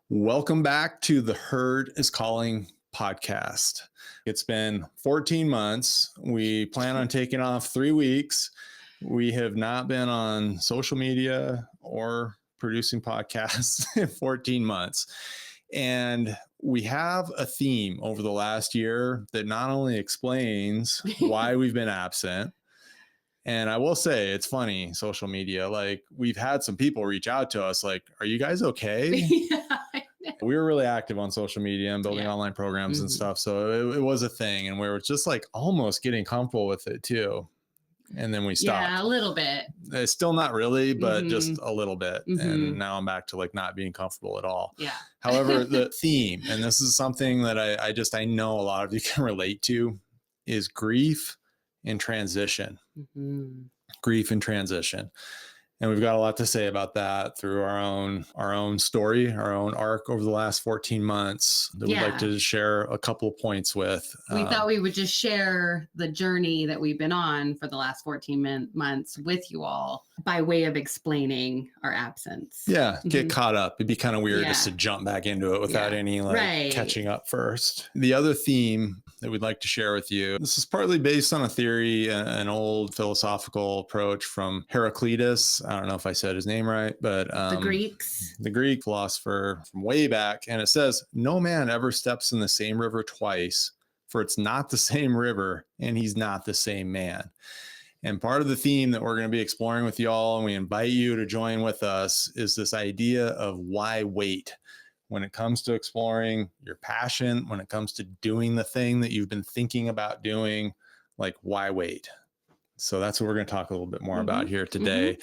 Welcome back to the Herd is Calling podcast. It's been 14 months. We plan on taking off 3 weeks. We have not been on social media or producing podcasts in 14 months. And we have a theme over the last year that not only explains why we've been absent, and I will say it's funny, social media, like we've had some people reach out to us like, are you guys okay? Yeah. We were really active on social media and building online programs and stuff. So it was a thing. And we were just like almost getting comfortable with it too. And then we stopped. Yeah, a little bit. It's still not really, but just a little bit. And now I'm back to like not being comfortable at all. Yeah. However, the theme, and this is something that I know a lot of you can relate to, is grief and transition. Grief and transition. And we've got a lot to say about that through our own story, our own arc over the last 14 months that we'd like to share a couple of points with. We thought we would just share the journey that we've been on for the last 14 months with you all by way of explaining our absence. Yeah, get caught up. It'd be kind of weird just to jump back into it without any catching up first. The other theme that we'd like to share with you, this is partly based on a theory, an old philosophical approach from Heraclitus. I don't know if I said his name right, but the Greek philosopher from way back. And it says, no man ever steps in the same river twice, for it's not the same river and he's not the same man. And part of the theme that we're going to be exploring with y'all, and we invite you to join with us, is this idea of why wait when it comes to exploring your passion, when it comes to doing the thing that you've been thinking about doing, like why wait? So that's what we're going to talk a little bit more about here today.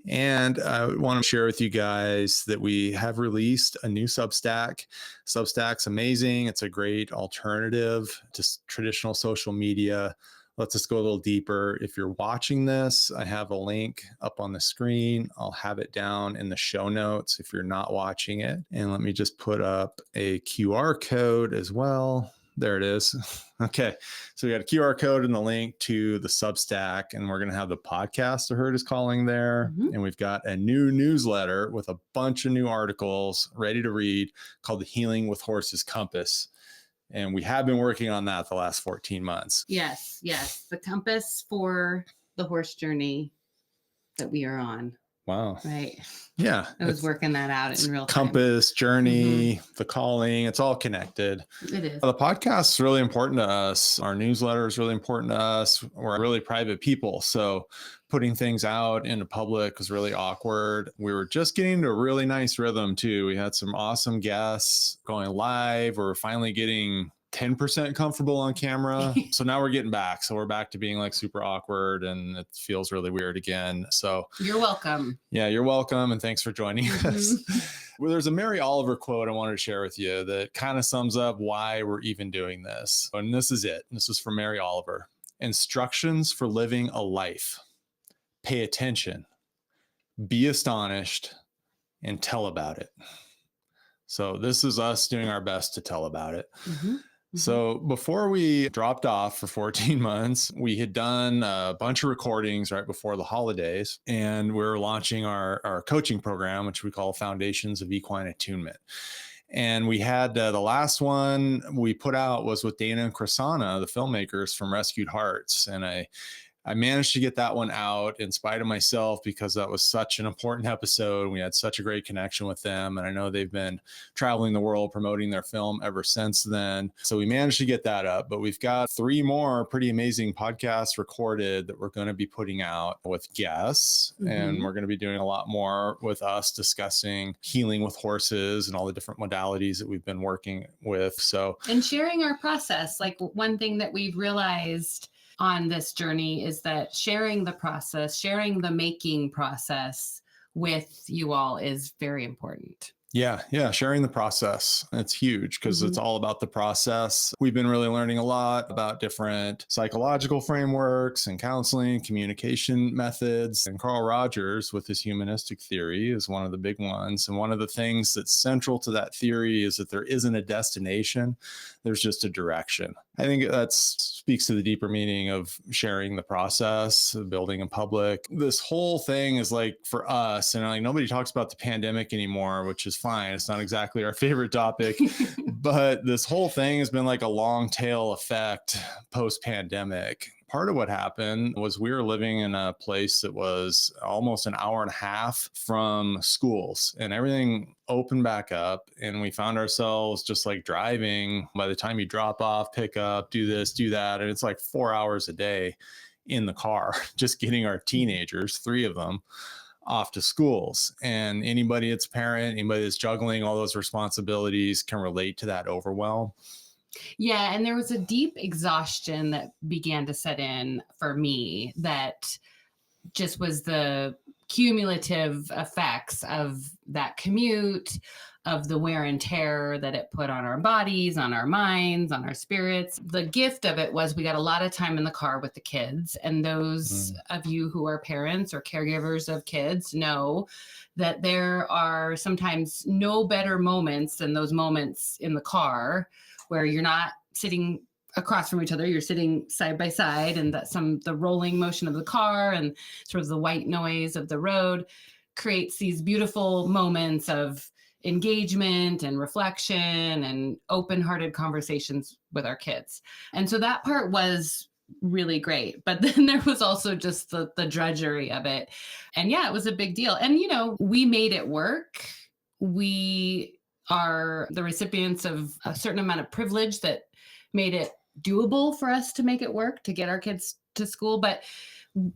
And I want to share with you guys that we have released a new Substack. Substack's amazing. It's a great alternative to traditional social media. Let's just go a little deeper. If you're watching this, I have a link up on the screen. I'll have it down in the show notes if you're not watching it. And let me just put up a QR code as well. There it is. Okay. So we got a QR code and the link to the Substack, and we're going to have the podcast The Herd is Calling there. And we've got a new newsletter with a bunch of new articles ready to read called the Healing with Horses Compass. And we have been working on that the last 14 months. Yes. The compass for the horse journey that we are on. Wow. Right. Yeah. I was working that out in real time. Compass, journey, the calling, it's all connected. It is. The podcast is really important to us. Our newsletter is really important to us. We're really private people. So putting things out into public was really awkward. We were just getting into a really nice rhythm too. We had some awesome guests going live. We're finally getting 10% comfortable on camera. So now we're getting back. So we're back to being like super awkward, and it feels really weird again. So you're welcome. Yeah, you're welcome. And thanks for joining us. Well, there's a Mary Oliver quote I wanted to share with you that kind of sums up why we're even doing this. And this is it. This is from Mary Oliver. Instructions for living a life. Pay attention, be astonished, and tell about it. So this is us doing our best to tell about it. So before we dropped off for 14 months, we had done a bunch of recordings right before the holidays, and we're launching our coaching program, which we call Foundations of Equine Attunement. And we had the last one we put out was with Dana and Chrisana, the filmmakers from Rescued Hearts. And I managed to get that one out in spite of myself because that was such an important episode. We had such a great connection with them. And I know they've been traveling the world promoting their film ever since then. So we managed to get that up, but we've got 3 more pretty amazing podcasts recorded that we're going to be putting out with guests. And we're going to be doing a lot more with us discussing healing with horses and all the different modalities that we've been working with. So, and sharing our process. Like one thing that we've realized on this journey is that sharing the process, sharing the making process with you all is very important. Yeah. Sharing the process. It's huge because it's all about the process. We've been really learning a lot about different psychological frameworks and counseling, communication methods. And Carl Rogers with his humanistic theory is one of the big ones. And one of the things that's central to that theory is that there isn't a destination. There's just a direction. I think that speaks to the deeper meaning of sharing the process, building in public. This whole thing is like for us, and like nobody talks about the pandemic anymore, which is fine. It's not exactly our favorite topic, but this whole thing has been like a long tail effect post-pandemic. Part of what happened was we were living in a place that was almost an hour and a half from schools, and everything opened back up, and we found ourselves just like driving. By the time you drop off, pick up, do this, do that, and it's like 4 hours a day in the car just getting our teenagers, 3 of them, off to schools. And anybody that's a parent, anybody that's juggling all those responsibilities can relate to that overwhelm. Yeah, and there was a deep exhaustion that began to set in for me that just was the cumulative effects of that commute, of the wear and tear that it put on our bodies, on our minds, on our spirits. The gift of it was we got a lot of time in the car with the kids. And those of you who are parents or caregivers of kids know that there are sometimes no better moments than those moments in the car where you're not sitting across from each other, you're sitting side by side, and that the rolling motion of the car and sort of the white noise of the road creates these beautiful moments of engagement and reflection and open-hearted conversations with our kids. And so that part was really great. But then there was also just the drudgery of it. And yeah, it was a big deal. And, we made it work. We are the recipients of a certain amount of privilege that made it doable for us to make it work, to get our kids to school. But,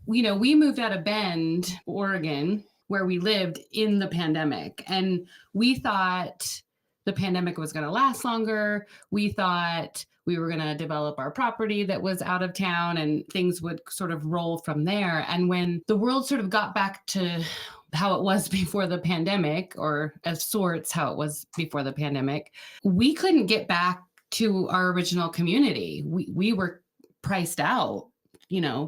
we moved out of Bend, Oregon, where we lived in the pandemic. And we thought the pandemic was going to last longer. We thought we were going to develop our property that was out of town and things would sort of roll from there. And when the world sort of got back to how it was before the pandemic, or of sorts how it was before the pandemic, we couldn't get back to our original community. We were priced out,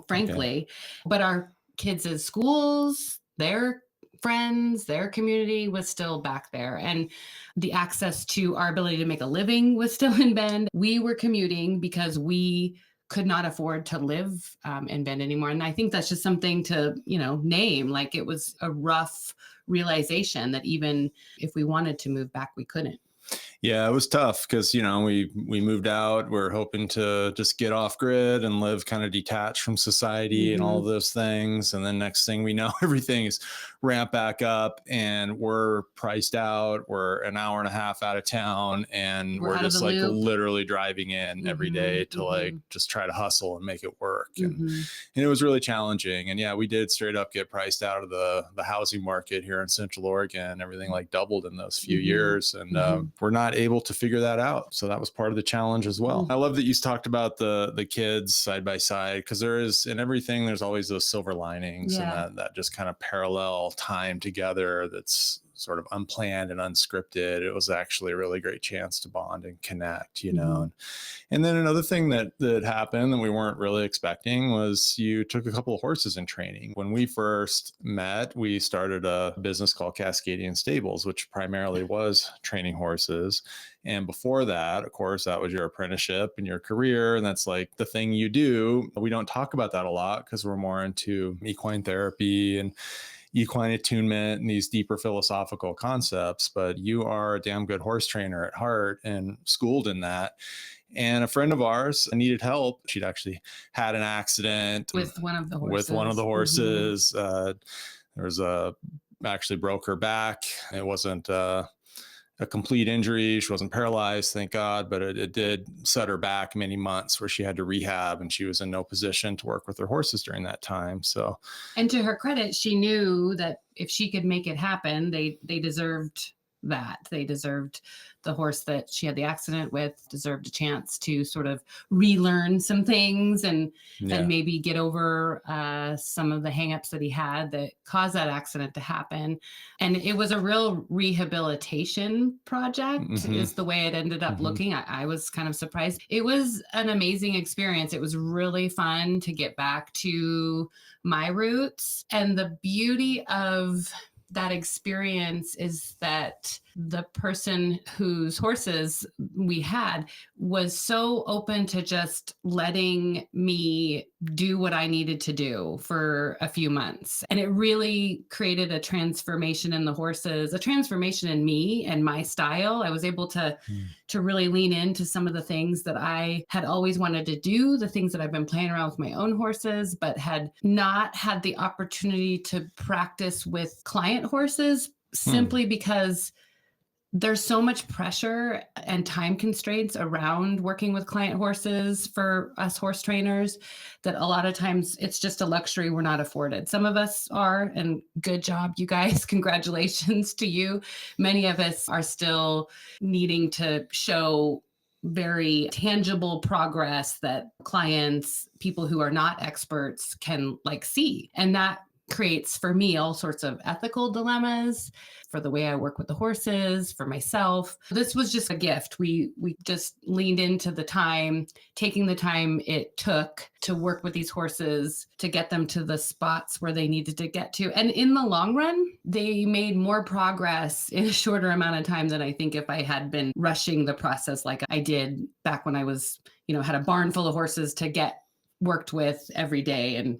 frankly. Okay. But our kids' schools, their friends, their community was still back there. And the access to our ability to make a living was still in Bend. We were commuting because we could not afford to live in Bend anymore. And I think that's just something to, name. Like, it was a rough realization that even if we wanted to move back, we couldn't. Yeah, it was tough because, we moved out. We're hoping to just get off grid and live kind of detached from society and all of those things. And then next thing we know, everything is ramped back up and we're priced out. We're an hour and a half out of town, and we're just like literally driving in every day to like just try to hustle and make it work. And it was really challenging. And yeah, we did straight up get priced out of the housing market here in Central Oregon. Everything like doubled in those few years. And we're not able to figure that out. So that was part of the challenge as well. I love that you talked about the kids side by side, because there is, in everything, there's always those silver linings and that just kind of parallel time together that's sort of unplanned and unscripted. It was actually a really great chance to bond and connect, And then another thing that happened that we weren't really expecting was you took a couple of horses in training. When we first met, we started a business called Cascadian Stables, which primarily was training horses. And before that, of course, that was your apprenticeship and your career. And that's like the thing you do. We don't talk about that a lot because we're more into equine therapy and equine attunement and these deeper philosophical concepts, but you are a damn good horse trainer at heart and schooled in that. And a friend of ours needed help. She'd actually had an accident with one of the horses. There was actually broke her back. It wasn't a complete injury. She wasn't paralyzed, thank God, but it did set her back many months where she had to rehab, and she was in no position to work with her horses during that time. So, and to her credit, she knew that if she could make it happen, they deserved that. They deserved the horse that she had the accident with, deserved a chance to sort of relearn some things and maybe get over some of the hangups that he had that caused that accident to happen. And it was a real rehabilitation project is the way it ended up looking. I was kind of surprised. It was an amazing experience. It was really fun to get back to my roots. And the beauty of that experience is that the person whose horses we had was so open to just letting me do what I needed to do for a few months. And it really created a transformation in the horses, a transformation in me and my style. I was able to really lean into some of the things that I had always wanted to do, the things that I've been playing around with my own horses, but had not had the opportunity to practice with client horses simply because there's so much pressure and time constraints around working with client horses for us horse trainers that a lot of times it's just a luxury we're not afforded. Some of us are, and good job, you guys. Congratulations to you. Many of us are still needing to show very tangible progress that clients, people who are not experts, can see. And that creates for me all sorts of ethical dilemmas for the way I work with the horses, for myself. This was just a gift. We just leaned into the time, taking the time it took to work with these horses to get them to the spots where they needed to get to. And in the long run, they made more progress in a shorter amount of time than I think if I had been rushing the process like I did back when I was, had a barn full of horses to get worked with every day and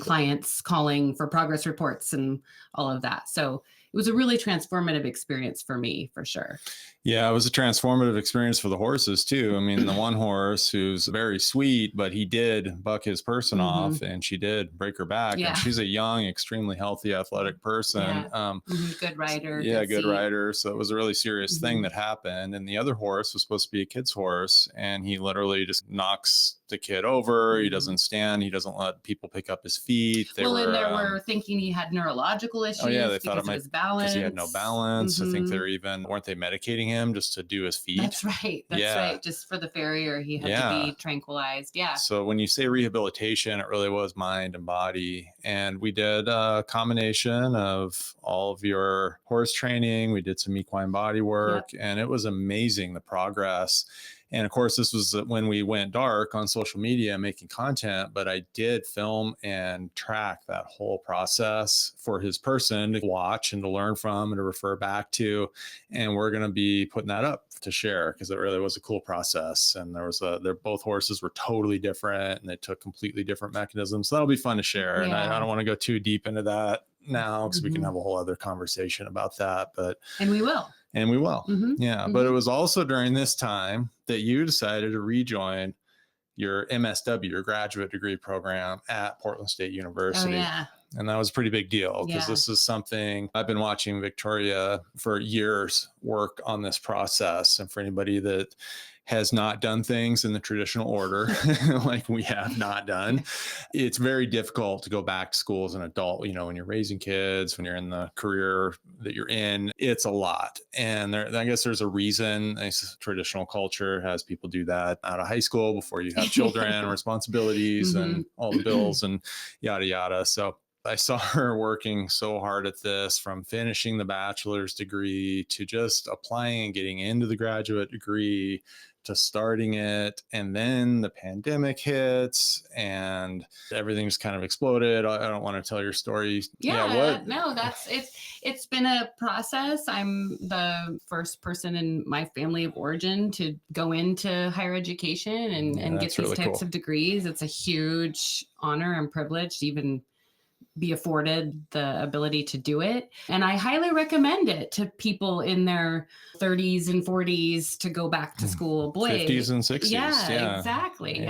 clients calling for progress reports and all of that. So it was a really transformative experience for me, for sure. Yeah, it was a transformative experience for the horses too. I mean, the one horse who's very sweet, but he did buck his person off and she did break her back. Yeah. And she's a young, extremely healthy, athletic person. Yeah. Good rider. Yeah, good rider. So it was a really serious thing that happened. And the other horse was supposed to be a kid's horse. And he literally just knocks the kid over. He doesn't stand. He doesn't let people pick up his feet. They were thinking he had neurological issues. Oh yeah, they thought it might his balance. Because he had no balance. I think weren't they medicating him just to do his feet? That's right. That's right. Just for the farrier, he had to be tranquilized. Yeah. So when you say rehabilitation, it really was mind and body. And we did a combination of all of your horse training. We did some equine body work, and it was amazing, the progress. And of course, this was when we went dark on social media making content, but I did film and track that whole process for his person to watch and to learn from and to refer back to. And we're going to be putting that up to share because it really was a cool process. And both horses were totally different and they took completely different mechanisms. So that'll be fun to share. Yeah. And I don't want to go too deep into that now because we can have a whole other conversation about that. And we will. Yeah. But it was also during this time that you decided to rejoin your MSW, your graduate degree program at Portland State University. Oh, yeah. And that was a pretty big deal because this is something I've been watching Victoria for years work on this process. And for anybody that has not done things in the traditional order, like we have not done, it's very difficult to go back to school as an adult. When you're raising kids, when you're in the career that you're in, it's a lot. And I guess there's a reason traditional culture has people do that out of high school before you have children, responsibilities and all the bills and yada, yada. So I saw her working so hard at this, from finishing the bachelor's degree to just applying and getting into the graduate degree to starting it. And then the pandemic hits and everything just kind of exploded. I don't want to tell your story. It's been a process. I'm the first person in my family of origin to go into higher education and get these really types of degrees. It's a huge honor and privilege to even be afforded the ability to do it. And I highly recommend it to people in their 30s and 40s to go back to school. Boy, 50s and 60s. Yeah, exactly.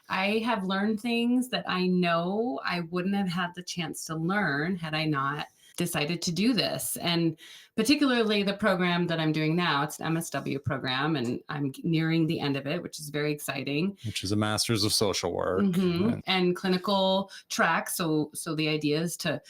I have learned things that I know I wouldn't have had the chance to learn had I not decided to do this. And particularly the program that I'm doing now, it's an MSW program, and I'm nearing the end of it, which is very exciting. Which is a master's of social work and clinical track. So the idea is to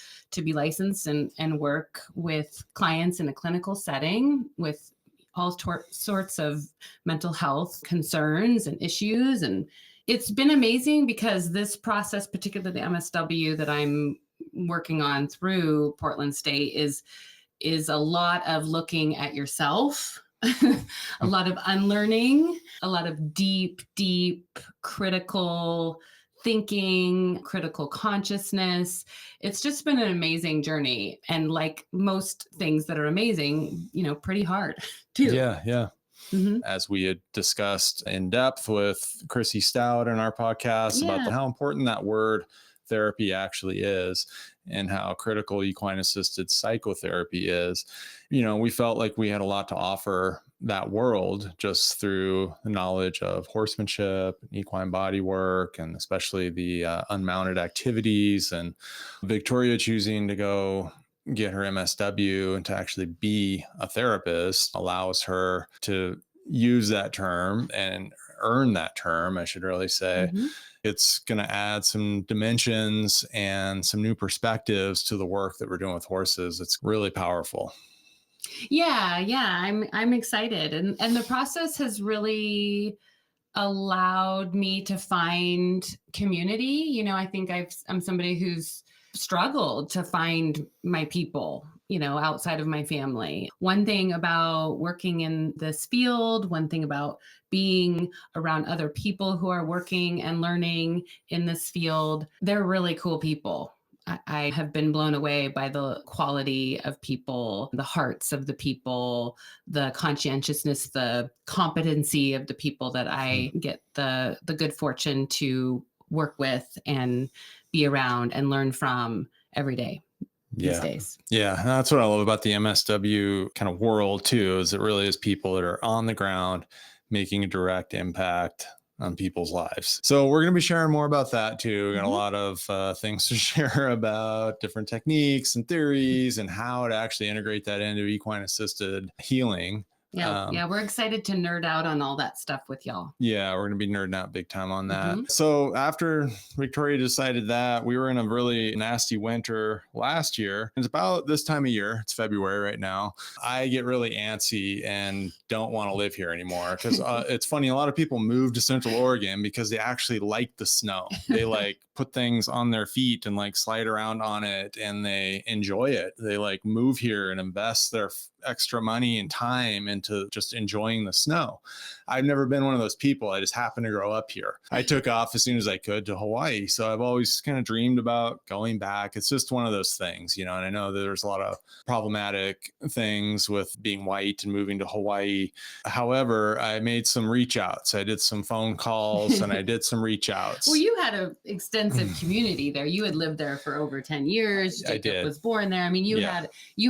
be licensed and work with clients in a clinical setting with all sorts of mental health concerns and issues. And it's been amazing because this process, particularly the MSW that I'm working on through Portland State, is a lot of looking at yourself, a lot of unlearning, a lot of deep critical thinking, critical consciousness. It's just been an amazing journey. And like most things that are amazing, pretty hard too. Yeah. Yeah. Mm-hmm. As we had discussed in depth with Chrissy Stout in our podcast about how important that word therapy actually is and how critical equine-assisted psychotherapy is. We felt like we had a lot to offer that world just through the knowledge of horsemanship, equine body work, and especially the unmounted activities, and Victoria choosing to go get her MSW and to actually be a therapist allows her to use that term and earn that term, I should really say. Mm-hmm. It's going to add some dimensions and some new perspectives to the work that we're doing with horses. It's really powerful. Yeah. I'm excited. And the process has really allowed me to find community. I think I'm somebody who's struggled to find my people, outside of my family. One thing about working in this field, one thing about being around other people who are working and learning in this field, they're really cool people. I have been blown away by the quality of people, the hearts of the people, the conscientiousness, the competency of the people that I get the good fortune to work with and be around and learn from every day these days. Yeah. That's what I love about the MSW kind of world too, is it really is people that are on the ground making a direct impact on people's lives. So we're going to be sharing more about that too. We got a lot of things to share about different techniques and theories and how to actually integrate that into equine assisted healing. Yeah, we're excited to nerd out on all that stuff with y'all. Yeah, we're going to be nerding out big time on that. So after Victoria decided that, we were in a really nasty winter last year. It's about this time of year. It's February right now. I get really antsy and don't want to live here anymore because it's funny. A lot of people move to Central Oregon because they actually like the snow. They like put things on their feet and like slide around on it and they enjoy it. They like move here and invest their extra money and time into just enjoying the snow. I've never been one of those people. I just happened to grow up here. I took off as soon as I could to Hawaii. So I've always kind of dreamed about going back. It's just one of those things, and I know that there's a lot of problematic things with being white and moving to Hawaii. However, I made some reach outs. I did some phone calls and I did some reach outs. Well, you had an extensive community there. You had lived there for over 10 years. Jacob was born there. I mean, you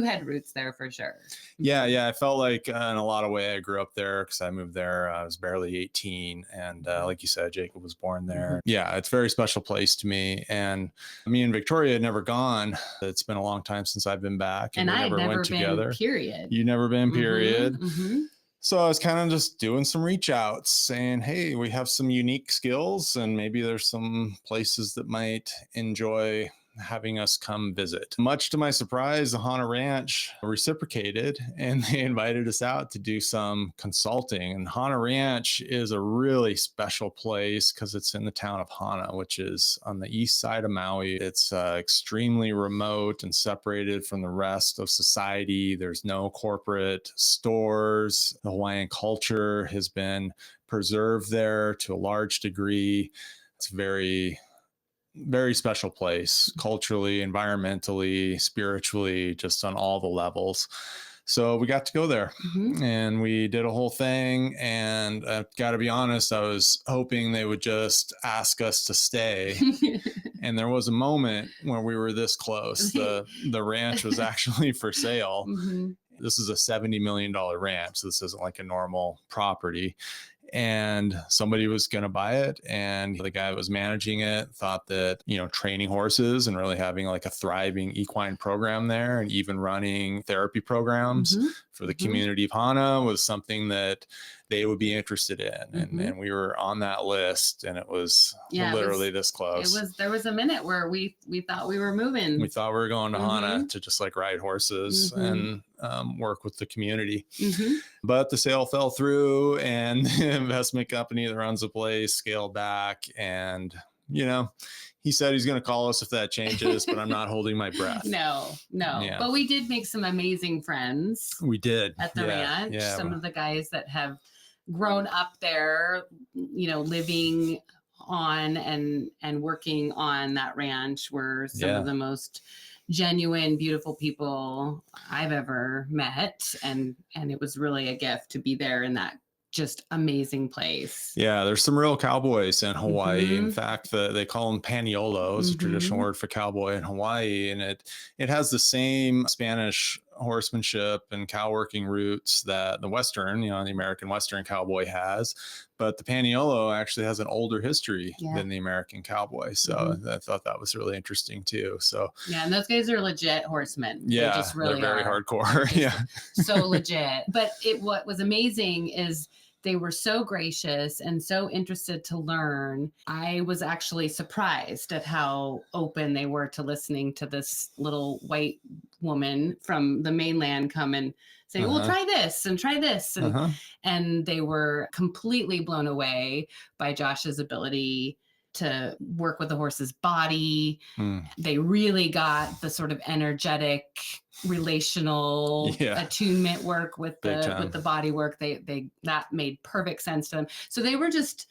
had roots there for sure. Yeah. I felt like in a lot of way I grew up there because I moved there. I was barely 18. And like you said, Jacob was born there. Yeah, it's a very special place to me. And me and Victoria had never gone. It's been a long time since I've been back. And I never had never went been, together. period. You never been, period. So I was kind of just doing some reach outs saying, hey, we have some unique skills and maybe there's some places that might enjoy having us come visit. Much to my surprise, the Hana Ranch reciprocated and they invited us out to do some consulting. And Hana Ranch is a really special place because it's in the town of Hana, which is on the east side of Maui. It's extremely remote and separated from the rest of society. There's no corporate stores. The Hawaiian culture has been preserved there to a large degree. It's very special place culturally, environmentally, spiritually, just on all the levels. So we got to go there and we did a whole thing. And I've got to be honest, I was hoping they would just ask us to stay. And there was a moment where we were this close. The ranch was actually for sale. This is a $70 million ranch. So this isn't like a normal property. And somebody was going to buy it. And the guy that was managing it thought that, training horses and really having like a thriving equine program there and even running therapy programs for the community of Hana was something that they would be interested in. And we were on that list and it was literally this close. There was a minute where we thought we were moving. We thought we were going to Hana to just like ride horses and work with the community. But the sale fell through and the investment company that runs the place scaled back. And, he said he's going to call us if that changes, but I'm not holding my breath. No. Yeah. But we did make some amazing friends. We did. At the ranch. Some of the guys that have grown up there, living on and working on that ranch were some Yeah. of the most genuine, beautiful people I've ever met. And it was really a gift to be there in that just amazing place. Yeah, there's some real cowboys in Hawaii. In Mhm. fact, they call them paniolo, is a traditional Mhm. word for cowboy in Hawaii, and it has the same Spanish horsemanship and cow working roots that the Western, the American Western cowboy has, but the paniolo actually has an older history Yeah. than the American cowboy. So I thought that was really interesting too. So yeah, and those guys are legit horsemen. yeah, They just really they're very are. hardcore. Yeah. So legit. But what was amazing is they were so gracious and so interested to learn. I was actually surprised at how open they were to listening to this little white woman from the mainland come and say, well, try this and try this. And they were completely blown away by Josh's ability to work with the horse's body. They really got the sort of energetic relational attunement work with the body work. They that made perfect sense to them. So they were just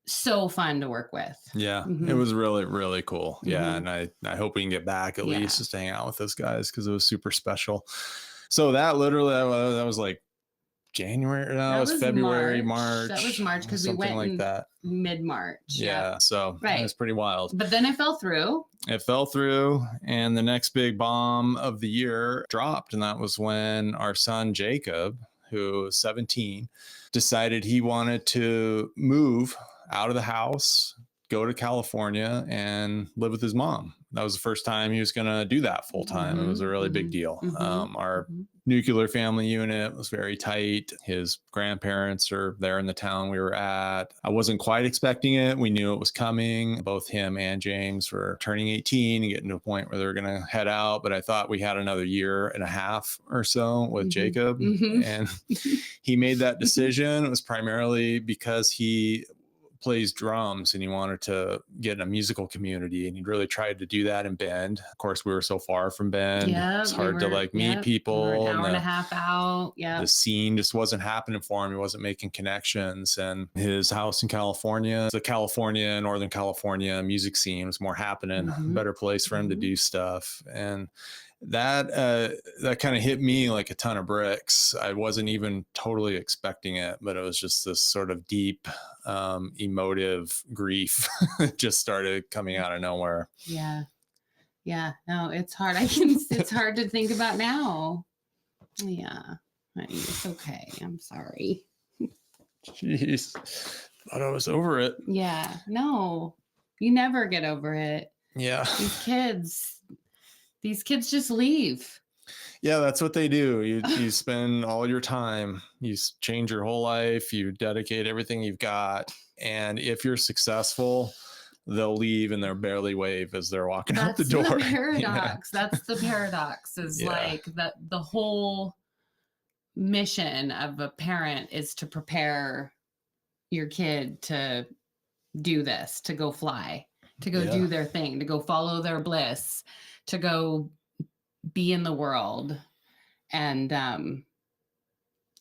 so fun to work with. Yeah, it was really, really cool. Yeah, and I hope we can get back at least just to hang out with those guys because it was super special. So that literally, that was like January. No, it was February, March. That was March because we went like that mid-March. Yeah, so it was pretty wild. But then it fell through. And the next big bomb of the year dropped, and that was when our son Jacob, who was 17, decided he wanted to move out of the house, go to California, and live with his mom. That was the first time he was going to do that full time. It was a really big deal. Our nuclear family unit was very tight. His grandparents are there in the town we were at. I wasn't quite expecting it. We knew it was coming. Both him and James were turning 18 and getting to a point where they were going to head out. But I thought we had another year and a half or so with Jacob. And he made that decision. It was primarily because he plays drums and he wanted to get in a musical community, and he really tried to do that in Bend. Of course, we were so far from Bend. It's hard to meet people. We were an hour and a half out. The scene just wasn't happening for him. He wasn't making connections. And his house in California, the California, Northern California music scene was more happening, better place for him to do stuff. And that kind of hit me like a ton of bricks. I wasn't even totally expecting it, but it was just this sort of deep, emotive grief that just started coming out of nowhere. Yeah. No, it's hard. It's hard to think about now. Yeah. It's okay. I'm sorry. Jeez. Thought I was over it. Yeah. No, you never get over it. Yeah. These kids just leave. Yeah, that's what they do. You spend all your time, you change your whole life, you dedicate everything you've got. And if you're successful, they'll leave and they'll barely wave as they're walking out the door. That's the paradox. That's the paradox is like that the whole mission of a parent is to prepare your kid to do this, to go fly, to go do their thing, to go follow their bliss, to go be in the world. And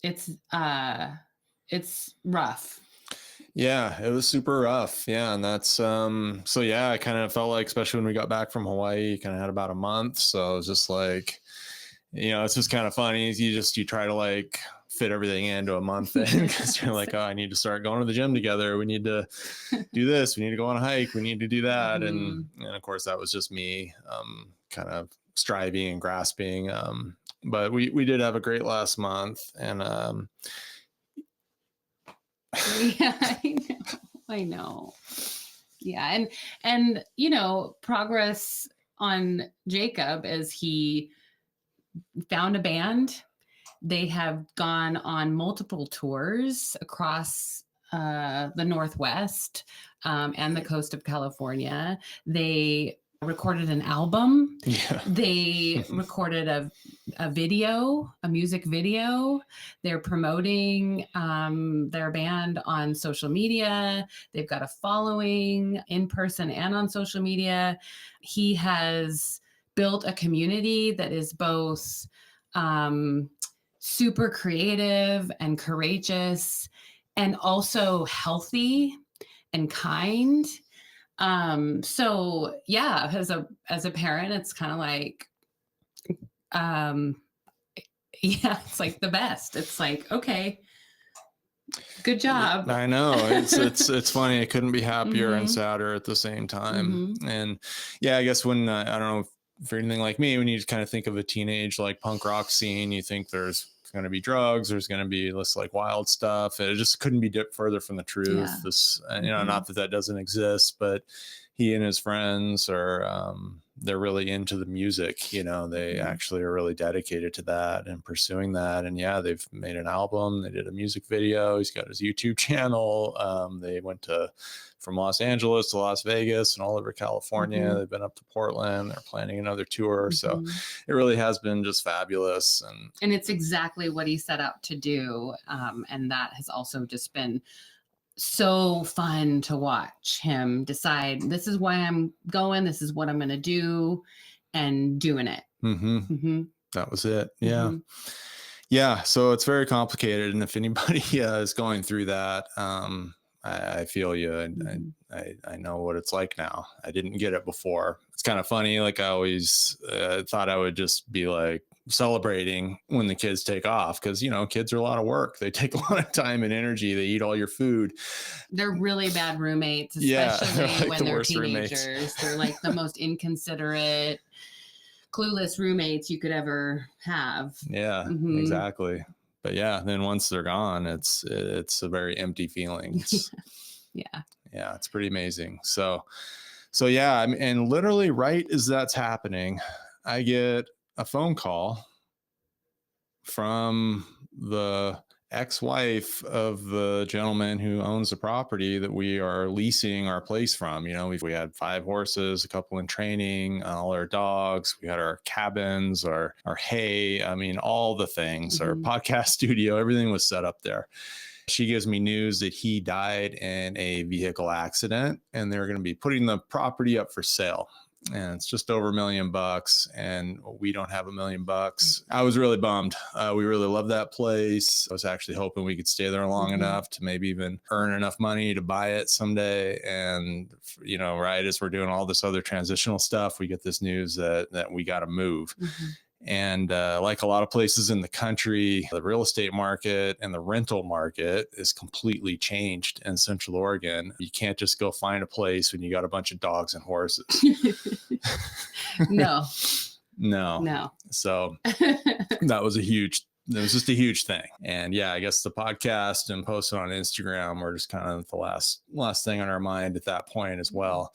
it's rough. Yeah, it was super rough. Yeah. And that's so I kind of felt like, especially when we got back from Hawaii, kind of had about a month. So it was just like, it's just kind of funny. You try to like fit everything into a month then because you're like, oh, I need to start going to the gym together. We need to do this. We need to go on a hike. We need to do that. And of course that was just me kind of striving and grasping. But we did have a great last month, and yeah, I know. Yeah. And progress on Jacob as he found a band. They have gone on multiple tours across the Northwest and the coast of California. They recorded an album. They recorded a video, a music video. They're promoting their band on social media. They've got a following in person and on social media. He has built a community that is both super creative and courageous and also healthy and kind. So yeah, as a parent, it's kind of like, yeah, it's like the best. It's like, okay, good job. I know it's funny. I couldn't be happier and Mhm. sadder at the same time. Mhm. And yeah, I guess when I don't know if you're anything like me, when you kind of think of a teenage like punk rock scene, you think there's going to be drugs, there's going to be this like wild stuff. It just couldn't be further from the truth. Yeah. This, you know, Mhm. not that that doesn't exist, but he and his friends are they're really into the music. You know, they Mhm. actually are really dedicated to that and pursuing that. And yeah, they've made an album, they did a music video, he's got his YouTube channel. They went from Los Angeles to Las Vegas and all over California. Mhm. They've been up to Portland, they're planning another tour. So Mhm. it really has been just fabulous. And it's exactly what he set out to do. And that has also just been so fun to watch him decide, this is why I'm going, this is what I'm going to do, and doing it. That was it. Yeah. Yeah. So it's very complicated. And if anybody is going through that, I feel you. And I know what it's like now. I didn't get it before. It's kind of funny. Like I always thought I would just be like celebrating when the kids take off, because, you know, kids are a lot of work. They take a lot of time and energy. They eat all your food. They're really bad roommates, Yeah, especially like when the they're worst roommates. teenagers. They're like the most inconsiderate, clueless roommates you could ever have. Yeah, exactly. But yeah, then once they're gone, it's a very empty feeling. Yeah. Yeah, it's pretty amazing. So yeah, I mean, and literally right as that's happening, I get a phone call from the ex-wife of the gentleman who owns the property that we are leasing our place from. You know, we had 5 horses, a couple in training, all our dogs, we had our cabins, our hay, I mean, all the things, our podcast studio, everything was set up there. She gives me news that he died in a vehicle accident and they're going to be putting the property up for sale. And it's just over $1 million, and we don't have $1 million. I was really bummed. We really love that place. I was actually hoping we could stay there long enough to maybe even earn enough money to buy it someday. And, you know, right as we're doing all this other transitional stuff, we get this news that we got to move. And like a lot of places in the country, the real estate market and the rental market is completely changed in Central Oregon. You can't just go find a place when you got a bunch of dogs and horses. No. So that was just a huge thing. And yeah, I guess the podcast and posting on Instagram were just kind of the last thing on our mind at that point as well.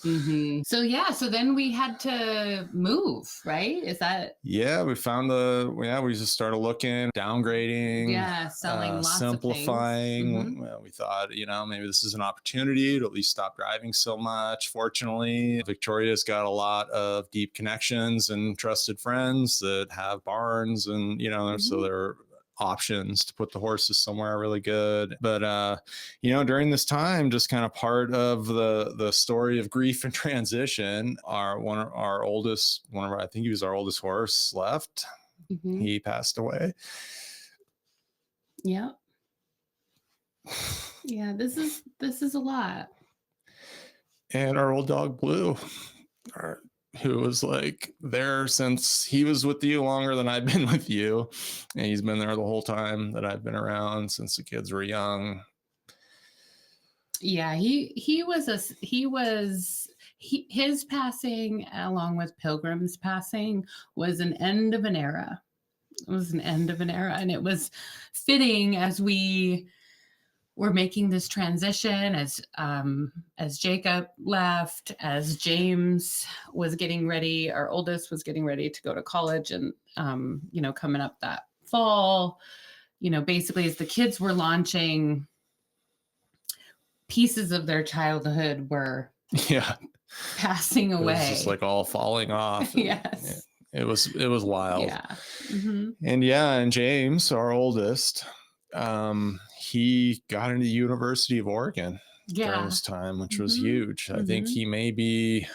So yeah, so then we had to move, right? Is that? Yeah, we just started looking, downgrading, selling lots simplifying. of things. Well, we thought, you know, maybe this is an opportunity to at least stop driving so much. Fortunately, Victoria's got a lot of deep connections and trusted friends that have barns, and, you know, so they're options to put the horses somewhere really good. But you know, during this time, just kind of part of the story of grief and transition, I think he was our oldest horse left. He passed away. Yeah. This is a lot. And our old dog Blue, who was like there since he was with you longer than I've been with you. And he's been there the whole time that I've been around, since the kids were young. Yeah, his passing, along with Pilgrim's passing, was an end of an era. It was an end of an era. And it was fitting as we were making this transition, as Jacob left, as James was getting ready, our oldest was getting ready to go to college, and you know, coming up that fall, you know, basically as the kids were launching, pieces of their childhood were passing away. It was just like all falling off. Yes. It was wild. Yeah. And James, our oldest, he got into the University of Oregon during this time, which was huge. I think he may be,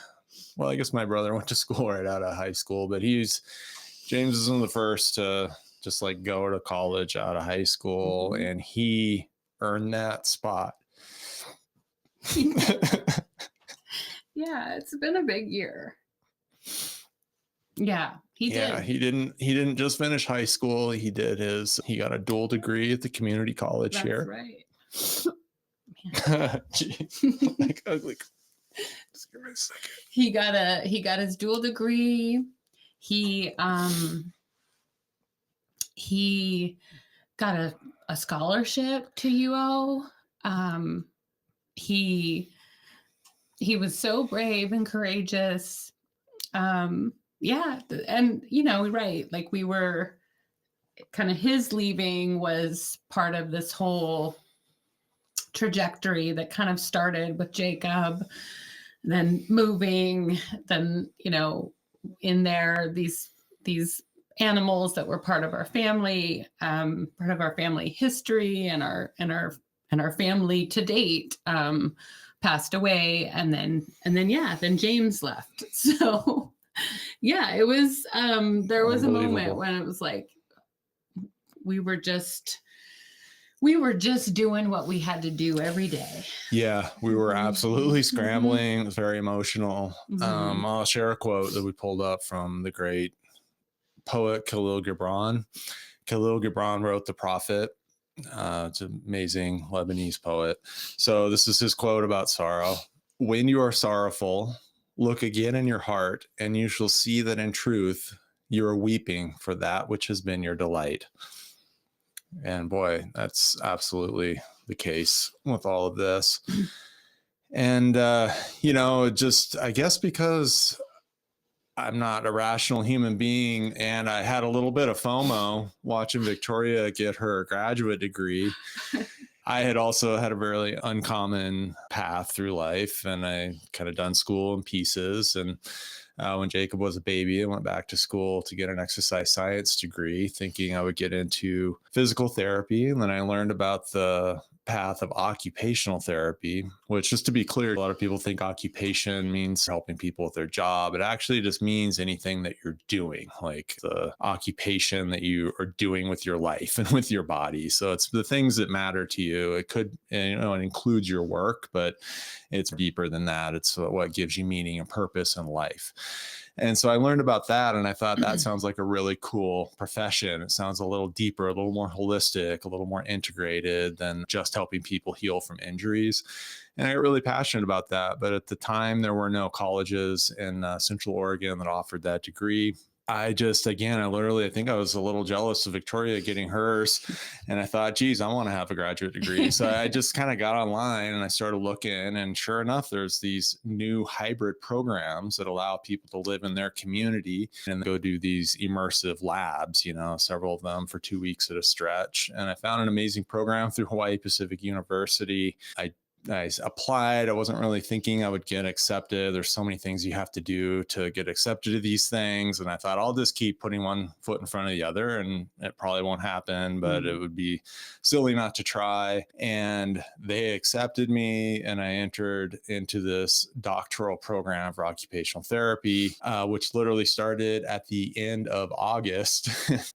well, I guess my brother went to school right out of high school, but James is one of the first to just like go to college out of high school, and he earned that spot. Yeah, it's been a big year. Yeah, he Yeah, did. he didn't just finish high school. He got a dual degree at the community college That's here. right. Jeez. Like ugly. Just give me a second. He got his dual degree. He got a scholarship to UO. He was so brave and courageous. Yeah, and right, like we were kind of, his leaving was part of this whole trajectory that kind of started with Jacob, then moving, then in there these animals that were part of our family, part of our family history and our family to date, passed away, and then James left. So yeah, it was there was a moment when it was like we were just doing what we had to do every day. Yeah, we were absolutely scrambling. It was very emotional. Mm-hmm. I'll share a quote that we pulled up from the great poet Khalil Gibran. Khalil Gibran wrote The Prophet. It's an amazing Lebanese poet. So this is his quote about sorrow. When you are sorrowful, look again in your heart, and you shall see that in truth you are weeping for that which has been your delight. And boy, that's absolutely the case with all of this. And, just, I guess because I'm not a rational human being and I had a little bit of FOMO watching Victoria get her graduate degree, I had also had a very uncommon path through life, and I kind of done school in pieces. And when Jacob was a baby, I went back to school to get an exercise science degree, thinking I would get into physical therapy. And then I learned about the path of occupational therapy, which, just to be clear, a lot of people think occupation means helping people with their job. It actually just means anything that you're doing, like the occupation that you are doing with your life and with your body. So it's the things that matter to you. It could, it includes your work, but it's deeper than that. It's what gives you meaning and purpose in life. And so I learned about that, and I thought that sounds like a really cool profession. It sounds a little deeper, a little more holistic, a little more integrated than just helping people heal from injuries. And I got really passionate about that. But at the time, there were no colleges in Central Oregon that offered that degree. I think I was a little jealous of Victoria getting hers. And I thought, geez, I want to have a graduate degree. So I just kind of got online and I started looking. And sure enough, there's these new hybrid programs that allow people to live in their community and go do these immersive labs, several of them for 2 weeks at a stretch. And I found an amazing program through Hawaii Pacific University. I applied. I wasn't really thinking I would get accepted. There's so many things you have to do to get accepted to these things. And I thought I'll just keep putting one foot in front of the other, and it probably won't happen, but it would be silly not to try. And they accepted me, and I entered into this doctoral program for occupational therapy, which literally started at the end of August.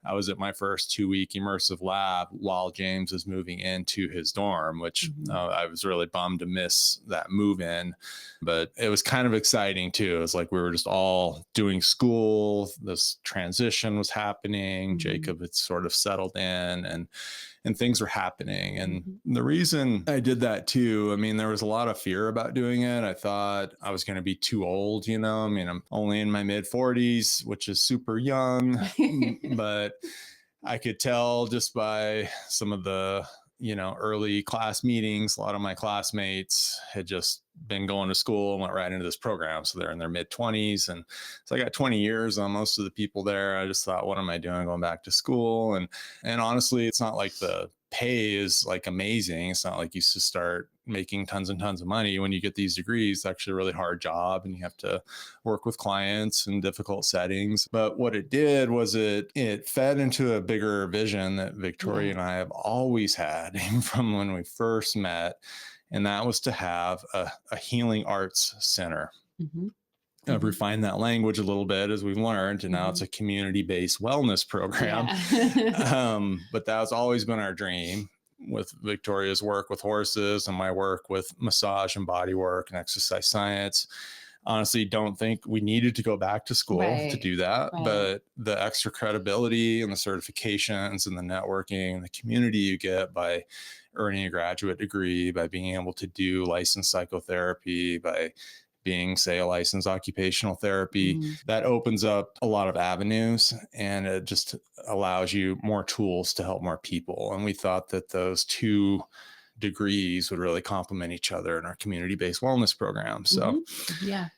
I was at my first 2-week immersive lab while James was moving into his dorm, which I was really bummed to miss that move in, but it was kind of exciting too. It was like we were just all doing school. This transition was happening. Jacob had sort of settled in, and things were happening. And the reason I did that too, there was a lot of fear about doing it. I thought I was going to be too old, I'm only in my mid 40s, which is super young, but I could tell just by some of the early class meetings, a lot of my classmates had just been going to school and went right into this program. So they're in their mid 20s. And so I got 20 years on most of the people there. I just thought, what am I doing going back to school? And honestly, it's not like the pay is like amazing. It's not like you just start making tons and tons of money when you get these degrees. It's actually a really hard job, and you have to work with clients in difficult settings. But what it did was it fed into a bigger vision that Victoria and I have always had from when we first met. And that was to have a healing arts center. I've refined that language a little bit as we've learned, and now it's a community-based wellness program. But that's always been our dream. with Victoria's work with horses and my work with massage and body work and exercise science, honestly don't think we needed to go back to school to do that. Right. But the extra credibility and the certifications and the networking and the community you get by earning a graduate degree, by being able to do licensed psychotherapy, by being, say, a licensed occupational therapy, that opens up a lot of avenues, and it just allows you more tools to help more people. And we thought that those two degrees would really complement each other in our community-based wellness program. So yeah.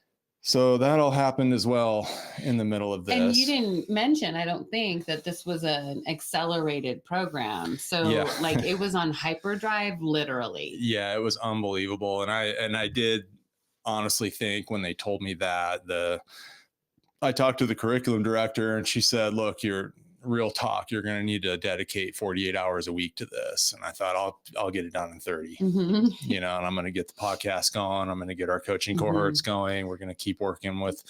So that all happened as well in the middle of this. And you didn't mention, I don't think, that this was an accelerated program. So like it was on hyperdrive, literally. Yeah, it was unbelievable. And I did honestly think when they told me that, I talked to the curriculum director and she said, look, you're real talk, you're going to need to dedicate 48 hours a week to this. And I thought I'll get it done in 30, you know, and I'm going to get the podcast going. I'm going to get our coaching cohorts going. We're going to keep working with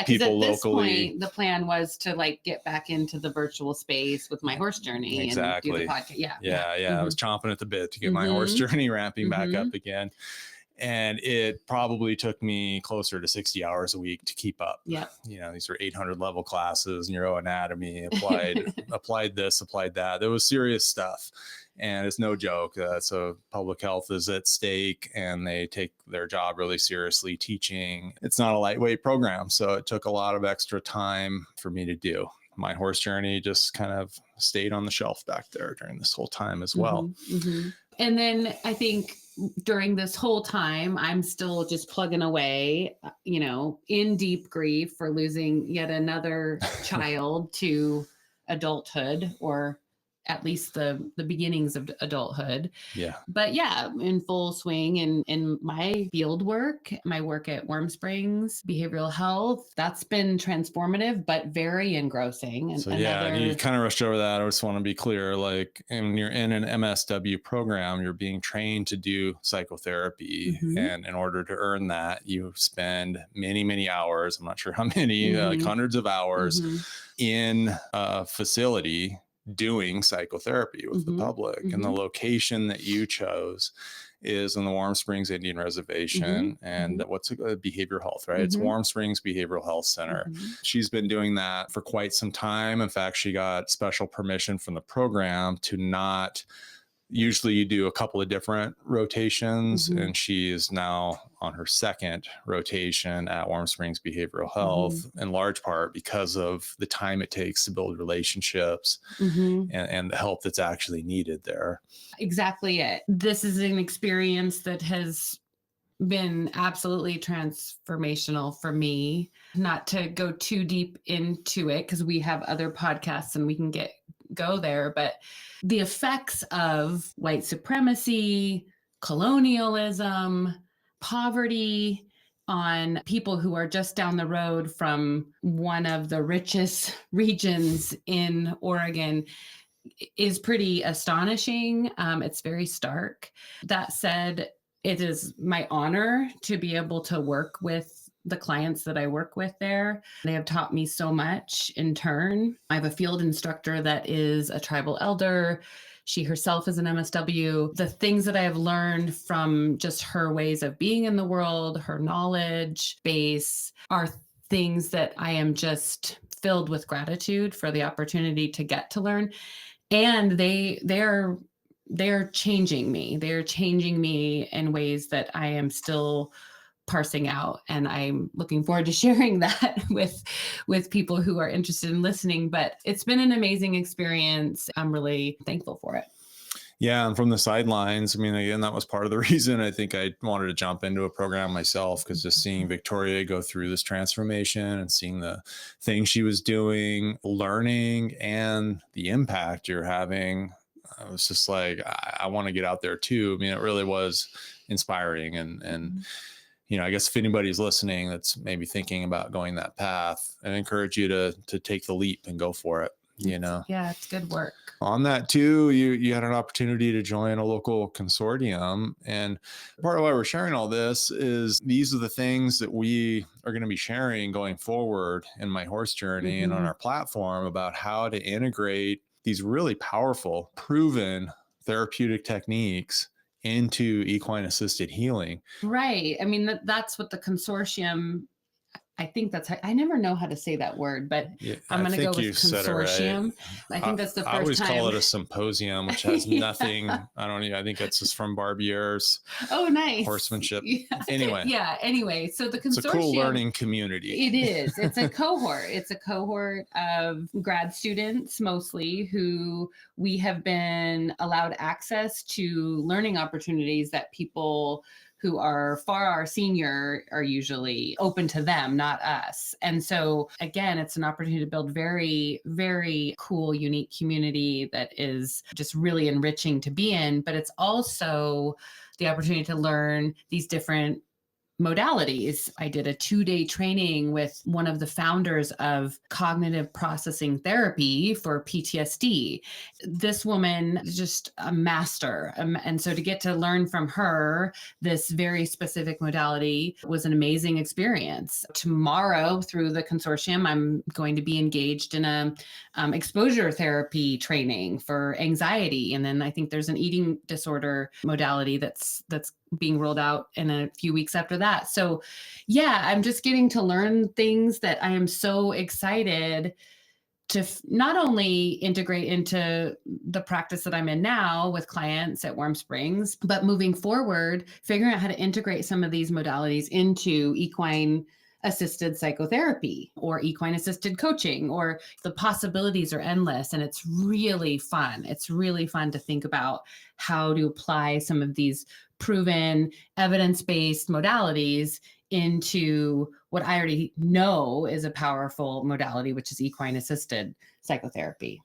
people locally. At this point, the plan was to like get back into the virtual space with my horse journey and do the podcast. Yeah. I was chomping at the bit to get my horse journey ramping back up again. And it probably took me closer to 60 hours a week to keep up. Yeah. You know, these were 800 level classes, neuroanatomy, applied this, applied that. There was serious stuff. And it's no joke. So public health is at stake and they take their job really seriously teaching. It's not a lightweight program. So it took a lot of extra time for me to do. My horse journey just kind of stayed on the shelf back there during this whole time as well. And then I think during this whole time, I'm still just plugging away, you know, in deep grief for losing yet another child to adulthood, or at least the beginnings of adulthood. Yeah. But yeah, in full swing in my field work, my work at Warm Springs Behavioral Health, that's been transformative, but very engrossing. And so yeah, you kind of rushed over that. I just want to be clear, like when you're in an MSW program, you're being trained to do psychotherapy. And in order to earn that, you spend many, many hours. I'm not sure how many, like hundreds of hours in a facility doing psychotherapy with the public. And the location that you chose is in the Warm Springs Indian Reservation. And what's behavioral health, right? It's Warm Springs Behavioral Health Center. She's been doing that for quite some time. In fact, she got special permission from the program to not, usually you do a couple of different rotations, and she is now on her second rotation at Warm Springs Behavioral Health, in large part because of the time it takes to build relationships and the help that's actually needed there. Exactly it. This is an experience that has been absolutely transformational for me. Not to go too deep into it because we have other podcasts and we can go there, but the effects of white supremacy, colonialism, poverty on people who are just down the road from one of the richest regions in Oregon is pretty astonishing. It's very stark. That said, it is my honor to be able to work with the clients that I work with there. They have taught me so much in turn. I have a field instructor that is a tribal elder. She herself is an MSW. The things that I have learned from just her ways of being in the world, her knowledge base, are things that I am just filled with gratitude for the opportunity to get to learn. And they're changing me. They're changing me in ways that I am still parsing out. And I'm looking forward to sharing that with people who are interested in listening. But it's been an amazing experience. I'm really thankful for it. Yeah. And from the sidelines, I mean, again, that was part of the reason I think I wanted to jump into a program myself, because just seeing Victoria go through this transformation and seeing the things she was doing, learning, and the impact you're having, I was just like, I want to get out there too. I mean, it really was inspiring. And you know, I guess if anybody's listening that's maybe thinking about going that path, I encourage you to take the leap and go for it. You know? Yeah, it's good work. On that too, you had an opportunity to join a local consortium. And part of why we're sharing all this is these are the things that we are going to be sharing going forward in my horse journey and on our platform about how to integrate these really powerful, proven therapeutic techniques into equine assisted healing. Right. I mean, that's what the consortium, I think that's how, I never know how to say that word, but Yeah, I'm I going to go think with you said it right. consortium. I think that's the I first always time. call it a symposium, which has Yeah. nothing. I think that's just from Barbier's Oh, nice. Horsemanship. Yeah. Anyway. Yeah. Anyway, so the consortium. It's a cool learning community. It is. It's a cohort. It's a cohort of grad students mostly who we have been allowed access to learning opportunities that people who are far our senior are usually open to them, not us. And so again, it's an opportunity to build very, very cool, unique community that is just really enriching to be in. But it's also the opportunity to learn these different modalities. I did a 2-day training with one of the founders of cognitive processing therapy for PTSD. This woman is just a master. And so to get to learn from her this very specific modality was an amazing experience. Tomorrow through the consortium, I'm going to be engaged in a exposure therapy training for anxiety. And then I think there's an eating disorder modality that's being rolled out in a few weeks after that. So yeah, I'm just getting to learn things that I am so excited to not only integrate into the practice that I'm in now with clients at Warm Springs, but moving forward, figuring out how to integrate some of these modalities into equine assisted psychotherapy or equine assisted coaching, or the possibilities are endless. And it's really fun. It's really fun to think about how to apply some of these proven evidence-based modalities into what I already know is a powerful modality, which is equine assisted psychotherapy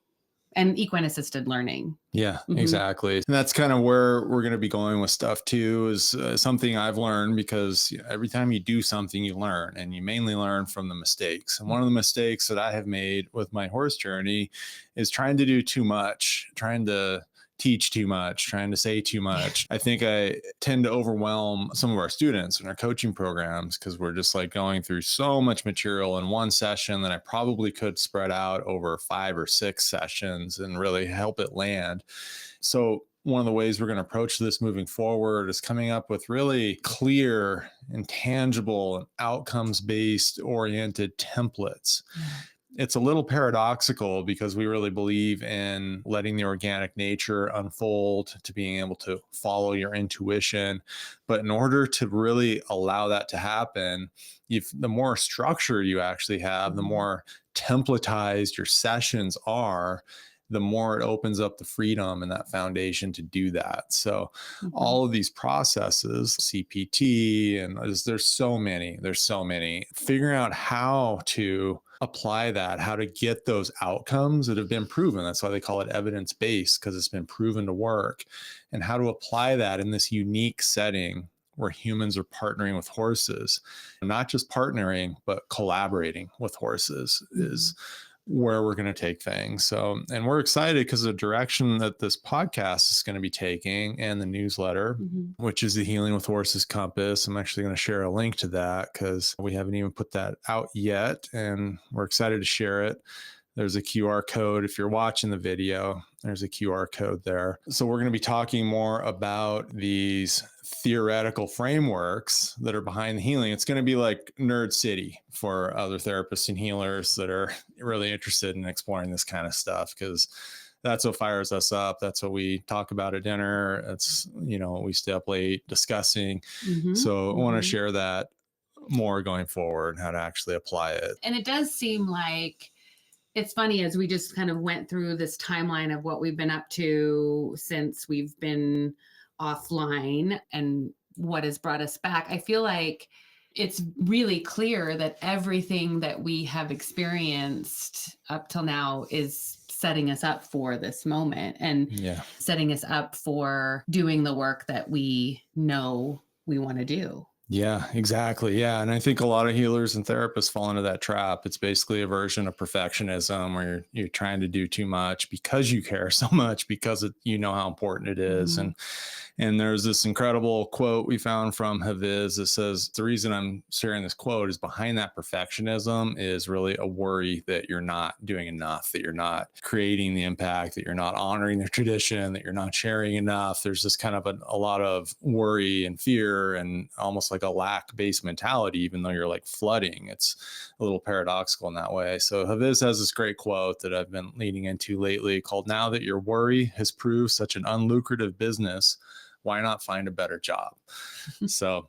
and equine assisted learning. Yeah, exactly. And that's kind of where we're going to be going with stuff too, is something I've learned, because every time you do something, you learn, and you mainly learn from the mistakes. And one of the mistakes that I have made with my horse journey is trying to do too much, trying to teach too much, trying to say too much. I think I tend to overwhelm some of our students in our coaching programs because we're just like going through so much material in one session that I probably could spread out over 5 or 6 sessions and really help it land. So one of the ways we're going to approach this moving forward is coming up with really clear and tangible and outcomes-based oriented templates. It's a little paradoxical because we really believe in letting the organic nature unfold, to being able to follow your intuition. But in order to really allow that to happen, the more structure you actually have, the more templatized your sessions are, the more it opens up the freedom and that foundation to do that. So all of these processes, CPT, and there's so many, figuring out how to apply that, how to get those outcomes that have been proven. That's why they call it evidence-based, because it's been proven to work, and how to apply that in this unique setting where humans are partnering with horses, not just partnering, but collaborating with horses is where we're going to take things. So, and we're excited because the direction that this podcast is going to be taking, and the newsletter, which is the Healing with Horses Compass. I'm actually going to share a link to that because we haven't even put that out yet, and we're excited to share it. There's a QR code. If you're watching the video, there's a QR code there. So we're going to be talking more about these theoretical frameworks that are behind the healing. It's going to be like Nerd City for other therapists and healers that are really interested in exploring this kind of stuff, because that's what fires us up. That's what we talk about at dinner. It's, we stay up late discussing. So I want to share that more going forward, how to actually apply it. And it does seem like, it's funny, as we just kind of went through this timeline of what we've been up to since we've been offline and what has brought us back. I feel like it's really clear that everything that we have experienced up till now is setting us up for this moment, and setting us up for doing the work that we know we want to do. Yeah, exactly. Yeah. And I think a lot of healers and therapists fall into that trap. It's basically a version of perfectionism where you're trying to do too much because you care so much, because you know how important it is. Mhm. And there's this incredible quote we found from Haviz that says the reason I'm sharing this quote is behind that perfectionism is really a worry that you're not doing enough, that you're not creating the impact, that you're not honoring the tradition, that you're not sharing enough. There's just kind of a lot of worry and fear and almost like a lack-based mentality, even though you're like flooding. It's a little paradoxical in that way. So Haviz has this great quote that I've been leaning into lately called, "Now that your worry has proved such an unlucrative business, why not find a better job?" So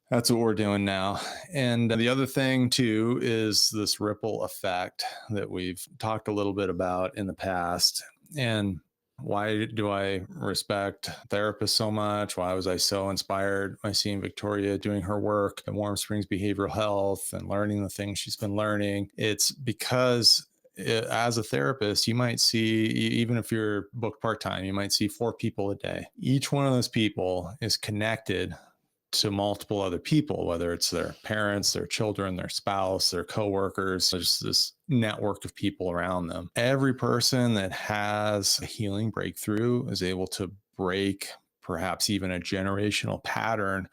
that's what we're doing now. And the other thing too is this ripple effect that we've talked a little bit about in the past. And why do I respect therapists so much? Why was I so inspired by seeing Victoria doing her work at Warm Springs Behavioral Health and learning the things she's been learning? It's because as a therapist, you might see, even if you're booked part-time, you might see 4 people a day. Each one of those people is connected to multiple other people, whether it's their parents, their children, their spouse, their coworkers. There's this network of people around them. Every person that has a healing breakthrough is able to break perhaps even a generational pattern.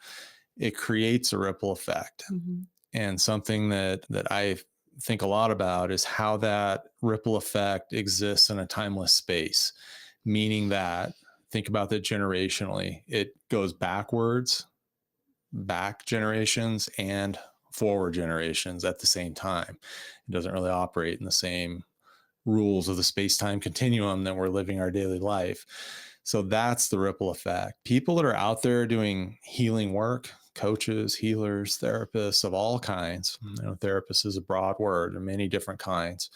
It creates a ripple effect. Mm-hmm. And something that I think a lot about is how that ripple effect exists in a timeless space, meaning that, think about that generationally, it goes back generations and forward generations at the same time. It doesn't really operate in the same rules of the space-time continuum that we're living our daily life. So that's the ripple effect. People that are out there doing healing work, coaches, healers, therapists of all kinds, therapist is a broad word, and many different kinds,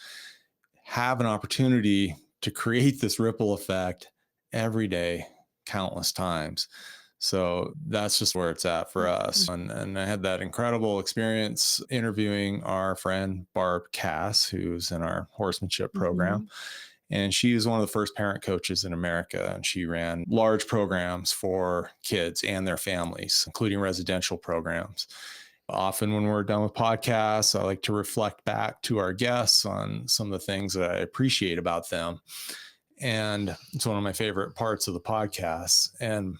have an opportunity to create this ripple effect every day, countless times. So that's just where it's at for us. And I had that incredible experience interviewing our friend Barb Cass, who's in our horsemanship program. Mm-hmm. And she is one of the first parent coaches in America. And she ran large programs for kids and their families, including residential programs. Often when we're done with podcasts, I like to reflect back to our guests on some of the things that I appreciate about them. And it's one of my favorite parts of the podcast. And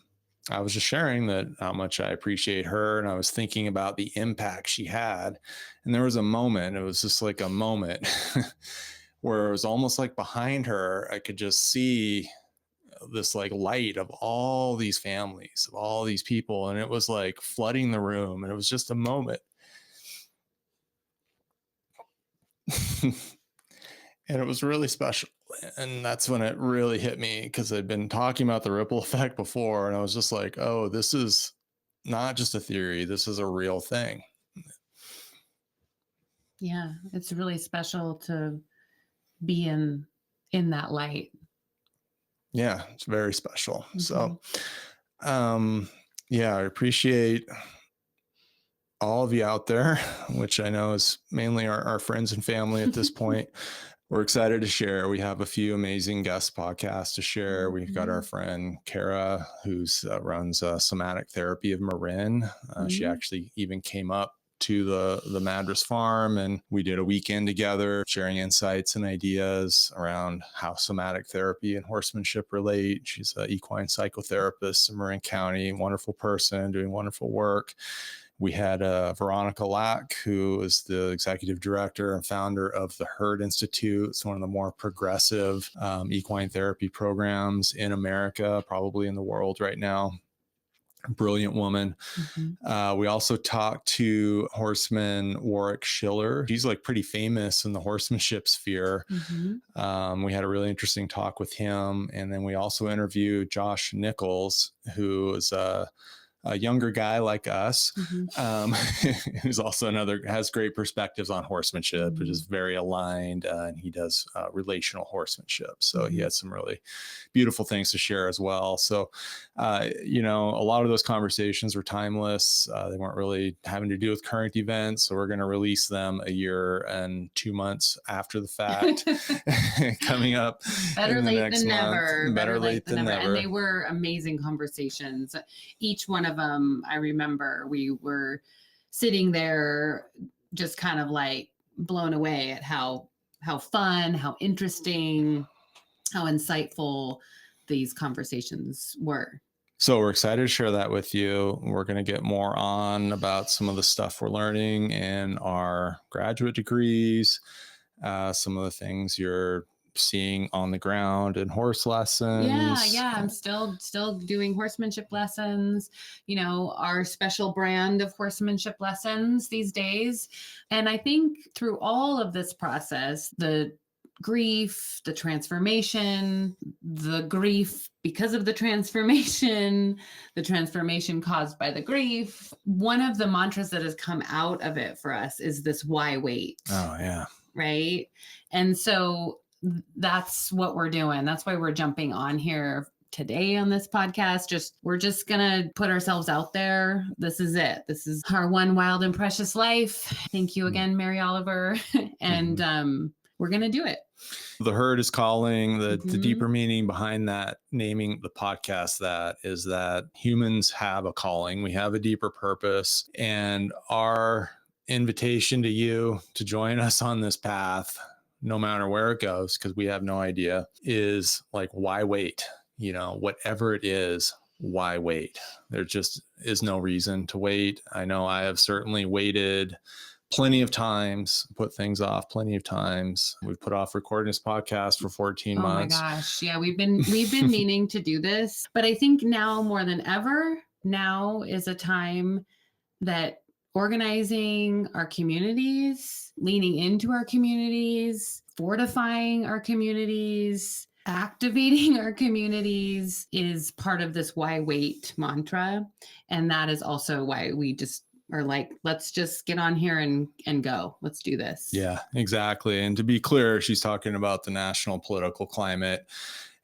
I was just sharing that how much I appreciate her. And I was thinking about the impact she had. And there was a moment, it was just like a moment where it was almost like behind her, I could just see this like light of all these families, of all these people. And it was like flooding the room. And it was just a moment. And it was really special. And that's when it really hit me, because I'd been talking about the ripple effect before. And I was just like, oh, this is not just a theory. This is a real thing. Yeah, it's really special to be in that light. Yeah, it's very special. Mm-hmm. So, yeah, I appreciate all of you out there, which I know is mainly our friends and family at this point. We're excited to share. We have a few amazing guest podcasts to share. Mm-hmm. We've got our friend Kara, who's runs somatic therapy of Marin. She actually even came up to the Madras farm, and we did a weekend together sharing insights and ideas around how somatic therapy and horsemanship relate. She's an equine psychotherapist in Marin County, wonderful person doing wonderful work. We had Veronica Lack, who is the executive director and founder of the Herd Institute. It's one of the more progressive equine therapy programs in America, probably in the world right now. Brilliant woman. Mm-hmm. We also talked to horseman Warwick Schiller. He's like pretty famous in the horsemanship sphere. Mm-hmm. We had a really interesting talk with him. And then we also interviewed Josh Nichols, who is a younger guy like us, who's also has great perspectives on horsemanship, which is very aligned, and he does relational horsemanship. So he had some really beautiful things to share as well. So, a lot of those conversations were timeless. They weren't really having to do with current events. So we're going to release them a year and 2 months after the fact, coming up. Better late than never. Better late than never. And they were amazing conversations. Each one of of them, I remember we were sitting there just kind of like blown away at how fun, how interesting, how insightful these conversations were. So we're excited to share that with you. We're going to get more on about some of the stuff we're learning in our graduate degrees, some of the things you're seeing on the ground in horse lessons. Yeah. I'm still doing horsemanship lessons, our special brand of horsemanship lessons these days. And I think through all of this process, the grief, the transformation, the grief because of the transformation caused by the grief. One of the mantras that has come out of it for us is this why wait? Oh, yeah. Right. And so that's what we're doing. That's why we're jumping on here today on this podcast. We're just going to put ourselves out there. This is it. This is our one wild and precious life. Thank you again, Mary Oliver. And we're going to do it. The herd is calling. The deeper meaning behind that, naming the podcast, that is that humans have a calling. We have a deeper purpose, and our invitation to you to join us on this path, no matter where it goes, because we have no idea, is like, why wait? Whatever it is, why wait? There just is no reason to wait. I know I have certainly waited plenty of times, put things off plenty of times. We've put off recording this podcast for 14 months. Oh my gosh. Yeah, we've been meaning to do this, but I think now more than ever, now is a time that organizing our communities, leaning into our communities, fortifying our communities, activating our communities is part of this why wait mantra. And that is also why we just are like, let's just get on here and go. Let's do this. Yeah, exactly. And to be clear, she's talking about the national political climate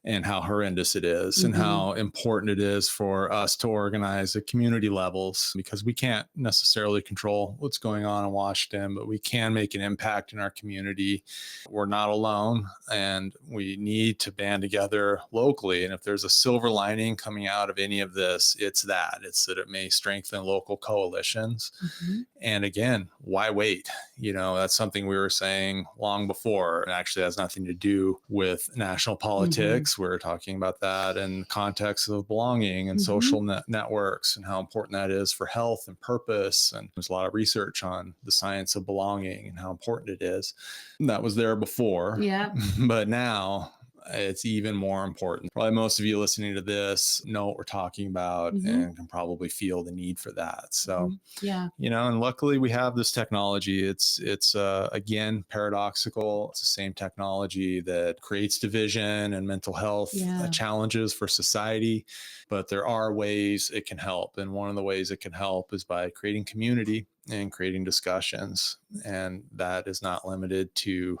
and how horrendous it is and how important it is for us to organize at community levels, because we can't necessarily control what's going on in Washington, but we can make an impact in our community. We're not alone, and we need to band together locally. And if there's a silver lining coming out of any of this, it's that it may strengthen local coalitions. And again, why wait? That's something we were saying long before. It actually has nothing to do with national politics. We're talking about that in context of belonging and social networks and how important that is for health and purpose. And there's a lot of research on the science of belonging and how important it is. And that was there before. Yeah. But now it's even more important. Probably most of you listening to this know what we're talking about and can probably feel the need for that. So, and luckily we have this technology. It's again, paradoxical. It's the same technology that creates division and mental health challenges for society, but there are ways it can help. And one of the ways it can help is by creating community and creating discussions. And that is not limited to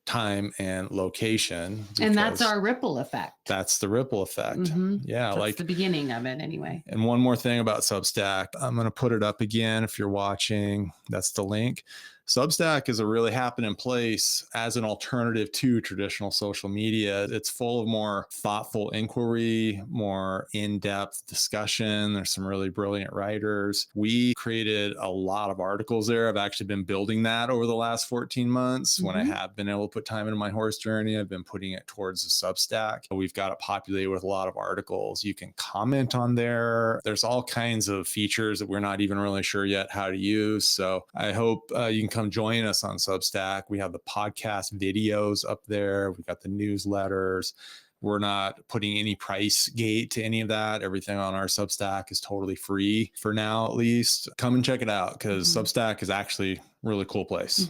time and location. And that's our ripple effect. That's the ripple effect. Yeah. That's the beginning of it anyway. And one more thing about Substack, I'm going to put it up again. If you're watching, that's the link. Substack is a really happening place as an alternative to traditional social media. It's full of more thoughtful inquiry, more in-depth discussion. There's some really brilliant writers. We created a lot of articles there. I've actually been building that over the last 14 months. When I have been able to put time into my horse journey, I've been putting it towards the Substack. We've got it populated with a lot of articles. You can comment on there. There's all kinds of features that we're not even really sure yet how to use. So I hope you can come join us on Substack. We have the podcast videos up there. We've got the newsletters. We're not putting any price gate to any of that. Everything on our Substack is totally free for now, at least. Come and check it out, because Substack is actually a really cool place.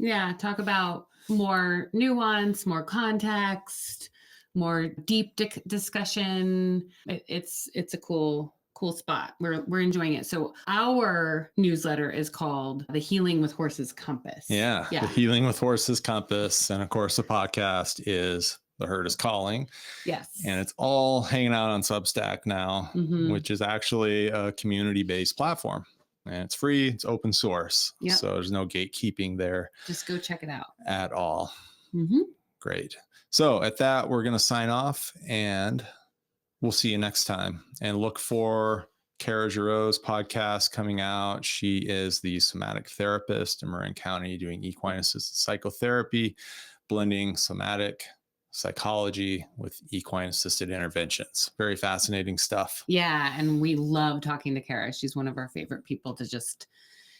Yeah. Talk about more nuance, more context, more deep discussion. It's a cool spot. We're enjoying it. So our newsletter is called The Healing with Horses Compass. Yeah. The Healing with Horses Compass. And of course, the podcast is The Herd is Calling. Yes. And it's all hanging out on Substack now, which is actually a community-based platform. And it's free. It's open source. Yep. So there's no gatekeeping there. Just go check it out. At all. Great. So at that, we're going to sign off, and we'll see you next time. And look for Kara Giroux's podcast coming out. She is the somatic therapist in Marin County doing equine-assisted psychotherapy, blending somatic psychology with equine-assisted interventions. Very fascinating stuff. Yeah, and we love talking to Kara. She's one of our favorite people to just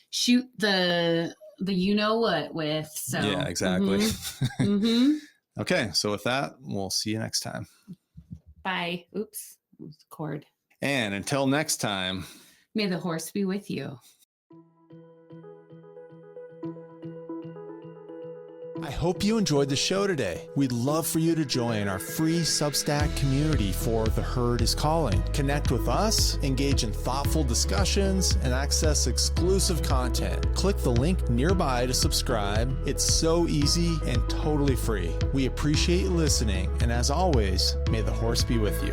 shoot the you know what with. So yeah, exactly. Mm-hmm. Okay, so with that, we'll see you next time. Bye. Oops, cord. And until next time, may the horse be with you. I hope you enjoyed the show today. We'd love for you to join our free Substack community for The Herd is Calling. Connect with us, engage in thoughtful discussions, and access exclusive content. Click the link nearby to subscribe. It's so easy and totally free. We appreciate you listening, and as always, may the horse be with you.